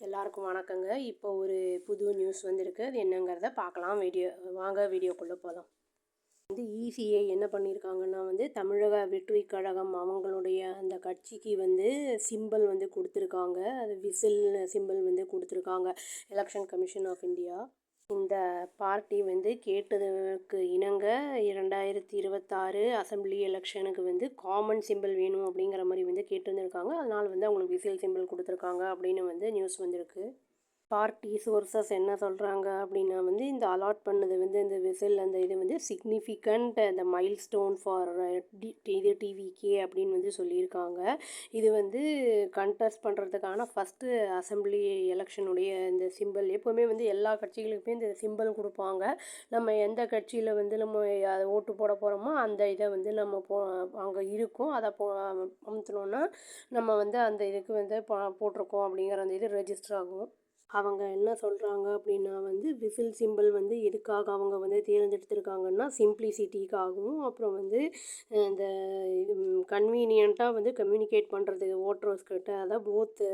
எல்லாருக்கும் வணக்கங்க. இப்போ ஒரு புது நியூஸ் வந்திருக்கு. அது என்னங்கிறத பார்க்கலாம். வாங்க வீடியோக்குள்ளே போகலாம். இசிஐ என்ன பண்ணியிருக்காங்கன்னா தமிழக வெற்றிக் கழகம் அவங்களுடைய அந்த கட்சிக்கு சிம்பல் கொடுத்துருக்காங்க. அது விசில் சிம்பல் கொடுத்துருக்காங்க. எலெக்ஷன் கமிஷன் ஆஃப் இந்தியா இந்த பார்ட்டி கேட்டதுக்கு இணங்க 2026 அசம்பிளி எலெக்ஷனுக்கு காமன் சிம்பிள் வேணும் அப்படிங்கிற மாதிரி கேட்டிருந்துருக்காங்க. அதனால் அவங்களுக்கு விசில் சிம்பிள் கொடுத்துருக்காங்க அப்படின்னு நியூஸ் வந்திருக்கு. பார்ட்டி சோர்சஸ் என்ன சொல்கிறாங்க அப்படின்னா இந்த அலாட் பண்ணது இந்த விசில் அந்த இது சிக்னிஃபிகண்ட் அந்த மைல் ஸ்டோன் ஃபார் டிவிகே அப்படின்னு சொல்லியிருக்காங்க. இது கண்டெஸ்ட் பண்ணுறதுக்கான ஃபஸ்ட்டு அசம்பிளி எலெக்ஷனுடைய இந்த சிம்பிள். எப்போவுமே எல்லா கட்சிகளுக்குமே இந்த சிம்பிள் கொடுப்பாங்க. நம்ம எந்த கட்சியில் நம்ம அதை ஓட்டு போட போகிறோமோ அந்த இதை நம்ம அங்கே இருக்கும். அதை அமுத்தினோன்னா நம்ம அந்த இதுக்கு போட்டிருக்கோம் அப்படிங்கிற அந்த இது ரெஜிஸ்டர் ஆகும். அவங்க என்ன சொல்கிறாங்க அப்படின்னா விசில் சிம்பிள் எதுக்காக அவங்க தேர்ந்தெடுத்திருக்காங்கன்னா சிம்ப்ளிசிட்டிக்காகவும் அப்புறம் இந்த கன்வீனியண்ட்டாக கம்யூனிகேட் பண்ணுறது ஓட்டர்ஸ்கிட்ட, அதாவது போத்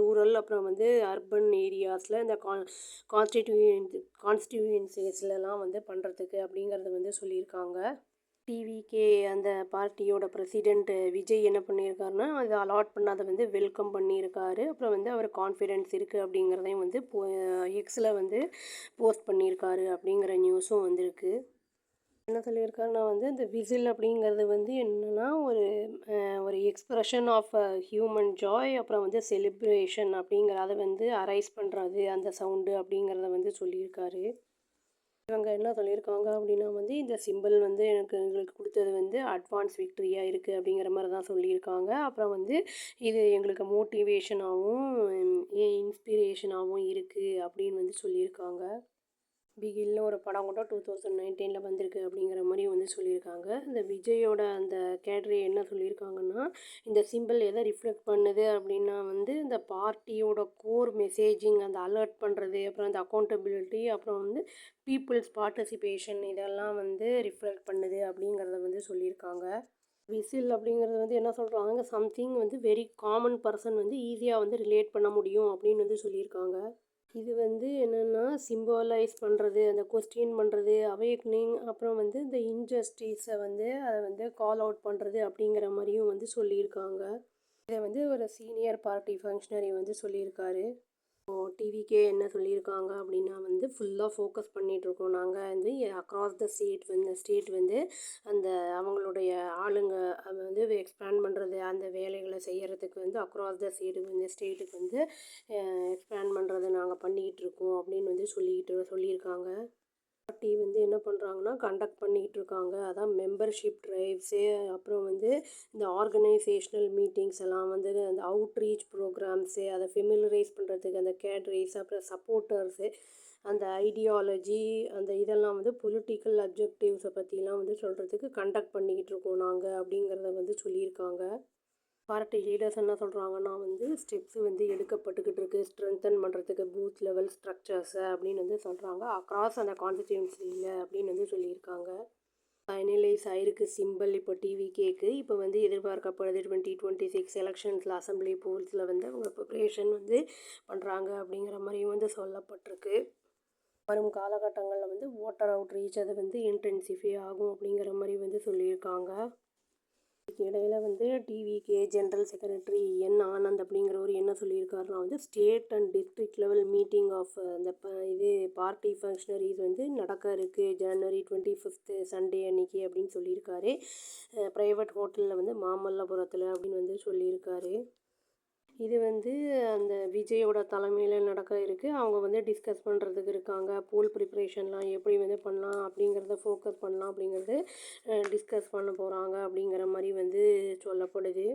ரூரல் அப்புறம் அர்பன் ஏரியாஸில் இந்த கான்ஸ்டியூயன்சிஸ்லலாம் பண்ணுறதுக்கு அப்படிங்கிறது சொல்லியிருக்காங்க. டிவிகே அந்த பார்ட்டியோட பிரசிடெண்ட் விஜய் என்ன பண்ணியிருக்காருன்னா அதை அலாட் பண்ணாத வெல்கம் பண்ணியிருக்காரு. அப்புறம் அவர் கான்ஃபிடென்ஸ் இருக்குது அப்படிங்கிறதையும் எக்ஸில் போஸ்ட் பண்ணியிருக்காரு அப்படிங்கிற நியூஸும் வந்திருக்கு. என்ன சொல்லியிருக்காருன்னா இந்த விசில் அப்படிங்கிறது என்னென்னா ஒரு எக்ஸ்ப்ரெஷன் ஆஃப் ஹியூமன் ஜாய் அப்புறம் செலிப்ரேஷன் அப்படிங்கிற அதை அரைஸ் பண்ணுறது அந்த சவுண்டு அப்படிங்கிறத சொல்லியிருக்காரு. இவங்க என்ன சொல்லியிருக்காங்க அப்படின்னா இந்த சிம்பிள் எங்களுக்கு கொடுத்தது அட்வான்ஸ் விக்ட்ரியாக இருக்குது அப்படிங்கிற மாதிரி தான் சொல்லியிருக்காங்க. அப்புறம் இது எங்களுக்கு மோட்டிவேஷனாகவும் இன்ஸ்பிரேஷனாகவும் இருக்குது அப்படின்னு சொல்லியிருக்காங்க. பிகில்னு ஒரு படம் கூட 2019 வந்திருக்கு அப்படிங்கிற மாதிரி சொல்லியிருக்காங்க. இந்த விஜயோட அந்த கேட்ரி என்ன சொல்லியிருக்காங்கன்னா இந்த சிம்பிள் எதை ரிஃப்ளெக்ட் பண்ணுது அப்படின்னா இந்த பார்ட்டியோட கோர் மெசேஜிங் அந்த அலர்ட் பண்ணுறது அப்புறம் அந்த அக்கௌண்டபிலிட்டி அப்புறம் பீப்புள்ஸ் பார்ட்டிசிபேஷன் இதெல்லாம் ரிஃப்ளெக்ட் பண்ணுது அப்படிங்கிறத சொல்லியிருக்காங்க. விசில் அப்படிங்கிறது என்ன சொல்கிறாங்க சம்திங் வெரி காமன் பர்சன் ஈஸியாக ரிலேட் பண்ண முடியும் அப்படின்னு சொல்லியிருக்காங்க. இது என்னென்னா சிம்பாலைஸ் பண்ணுறது, அந்த கொஸ்டின் பண்ணுறது, அவேக்னிங் அப்புறம் இந்த இன்ஜஸ்டிஸை அதை கால் அவுட் பண்ணுறது அப்படிங்கிற மாதிரியும் சொல்லியிருக்காங்க. இதை ஒரு சீனியர் பார்ட்டி ஃபங்க்ஷனரி சொல்லியிருக்காரு. டிவிக்கே என்ன சொல்லியிருக்காங்க அப்படின்னா ஃபுல்லாக ஃபோக்கஸ் பண்ணிகிட்ருக்கோம். நாங்கள் அக்ராஸ் த ஸ்டேட் அந்த அவங்களுடைய ஆளுங்க அதை எக்ஸ்பேண்ட் பண்ணுறது அந்த வேலைகளை செய்கிறதுக்கு அக்ராஸ் த ஸ்டேட்டுக்கு எக்ஸ்பேண்ட் பண்ணுறது நாங்கள் பண்ணிக்கிட்டு இருக்கோம் அப்படின்னு சொல்லியிருக்காங்க. பார்ட்டி என்ன பண்ணுறாங்கன்னா கண்டக்ட் பண்ணிக்கிட்டு இருக்காங்க. அதான் மெம்பர்ஷிப் ட்ரைவ்ஸு அப்புறம் இந்த ஆர்கனைசேஷ்னல் மீட்டிங்ஸ் எல்லாம் அந்த அவுட்ரீச் ப்ரோக்ராம்ஸு அதை ஃபெமிலரைஸ் பண்ணுறதுக்கு அந்த கேட்ரேஸ் அப்புறம் சப்போர்ட்டர்ஸு அந்த ஐடியாலஜி அந்த இதெல்லாம் பொலிட்டிக்கல் அப்ஜெக்டிவ்ஸை பற்றிலாம் சொல்கிறதுக்கு கண்டக்ட் பண்ணிக்கிட்டு இருக்கோம் நாங்கள் அப்படிங்கிறத சொல்லியிருக்காங்க. பார்ட்டி லீடர்ஸ் என்ன சொல்கிறாங்கன்னா ஸ்டெப்ஸு எடுக்கப்பட்டுக்கிட்டு இருக்குது ஸ்ட்ரென்தன் பண்ணுறதுக்கு பூத் லெவல் ஸ்ட்ரக்சர்ஸை அப்படின்னு சொல்கிறாங்க அக்ராஸ் அந்த கான்ஸ்டிடியூன்சியில் அப்படின்னு சொல்லியிருக்காங்க. ஃபைனலைஸ் ஆகிருக்கு சிம்பிள் இப்போ டிவிகேக்கு. இப்போ எதிர்பார்க்கப்படுது 2026 எலெக்ஷன்ஸில் அசம்பிளி போல்ஸில் அவங்க ப்ரிப்ரேஷன் பண்ணுறாங்க அப்படிங்கிற மாதிரியும் சொல்லப்பட்டிருக்கு. வரும் காலகட்டங்களில் ஓட்டர் அவுட் ரீச் அது இன்டென்சிஃபை ஆகும் அப்படிங்கிற மாதிரி சொல்லியிருக்காங்க. இதுக்கு இடையில் TVK general secretary N Anand அப்படிங்கிறவர் என்ன சொல்லியிருக்காருன்னா state and district level meeting of அந்த இது பார்ட்டி ஃபங்க்ஷனரிஸ் நடக்க இருக்குது ஜனவரி 25 சண்டே அன்னைக்கு அப்படின்னு சொல்லியிருக்காரு. ப்ரைவேட் ஹோட்டலில் மாமல்லபுரத்தில் அப்படின்னு சொல்லியிருக்காரு. இது அந்த விஜயோட தலைமையில் நடக்க இருக்குது. அவங்க டிஸ்கஸ் பண்ணுறதுக்கு இருக்காங்க. போல் ப்ரிப்ரேஷன்லாம் எப்படி பண்ணலாம் அப்படிங்கிறத ஃபோக்கஸ் பண்ணலாம் அப்படிங்கிறது டிஸ்கஸ் பண்ண போகிறாங்க அப்படிங்கிற மாதிரி சொல்லப்படுது.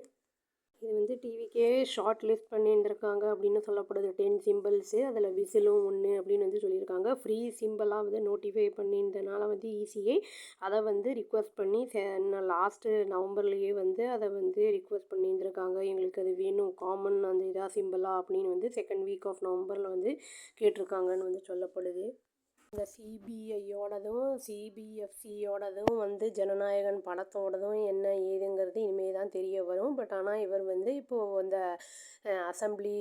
இது டிவிக்கே ஷார்ட் லிஸ்ட் பண்ணியிருந்திருக்காங்க அப்படின்னு சொல்லப்படுது 10 சிம்பிள்ஸு. அதில் விசிலும் ஒன்று அப்படின்னு சொல்லியிருக்காங்க. ஃப்ரீ சிம்பிளாக நோட்டிஃபை பண்ணியிருந்தனால இசிஐ அதை ரிக்வெஸ்ட் பண்ணி லாஸ்ட்டு நவம்பர்லேயே அதை ரிக்வெஸ்ட் பண்ணியிருந்திருக்காங்க. எங்களுக்கு அது வேணும் காமன் அந்த இதாக சிம்பிளாக அப்படின்னு செகண்ட் வீக் ஆஃப் நவம்பரில் கேட்டிருக்காங்கன்னு சொல்லப்படுது. இந்த சிபிஐயோடதும் சிபிஎஃப்சியோடதும் ஜனநாயகன் படத்தோடதும் என்ன ஏதுங்கிறது இனிமேல் தான் தெரிய வரும். பட் ஆனால் இவர் இப்போது அந்த அசெம்பிளி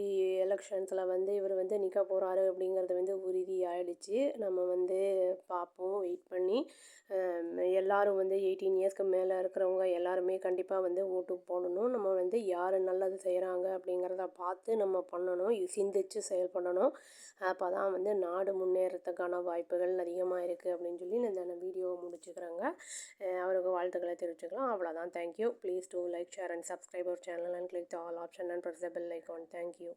எலெக்ஷன்ஸில் வந்து இவர் வந்து நிற்க போகிறாரு அப்படிங்கிறது வந்து உறுதி ஆயிடுச்சு. நம்ம வந்து பார்ப்போம் வெயிட் பண்ணி. எல்லாரும் வந்து 18 இயர்ஸ்க்கு மேலே இருக்கிறவங்க எல்லாருமே கண்டிப்பாக வந்து ஓட்டு போடணும். நம்ம வந்து யார் நல்லது செய்கிறாங்க அப்படிங்கிறத பார்த்து நம்ம பண்ணணும். சிந்திச்சு செயல்படணும். அப்போ தான் வந்து நாடு முன்னேறத்துக்கான வாய்ப்புகள் அதிகமாக இருக்குது அப்படின்னு சொல்லி நான் இந்த வீடியோவை முடிச்சுக்கிறேங்க. அவருக்கு வாழ்த்துக்களை தெரிவிச்சுக்கலாம். அவ்வளோதான். Thank you. Please do like, share and subscribe our channel and click the all option and press the bell icon. Thank you.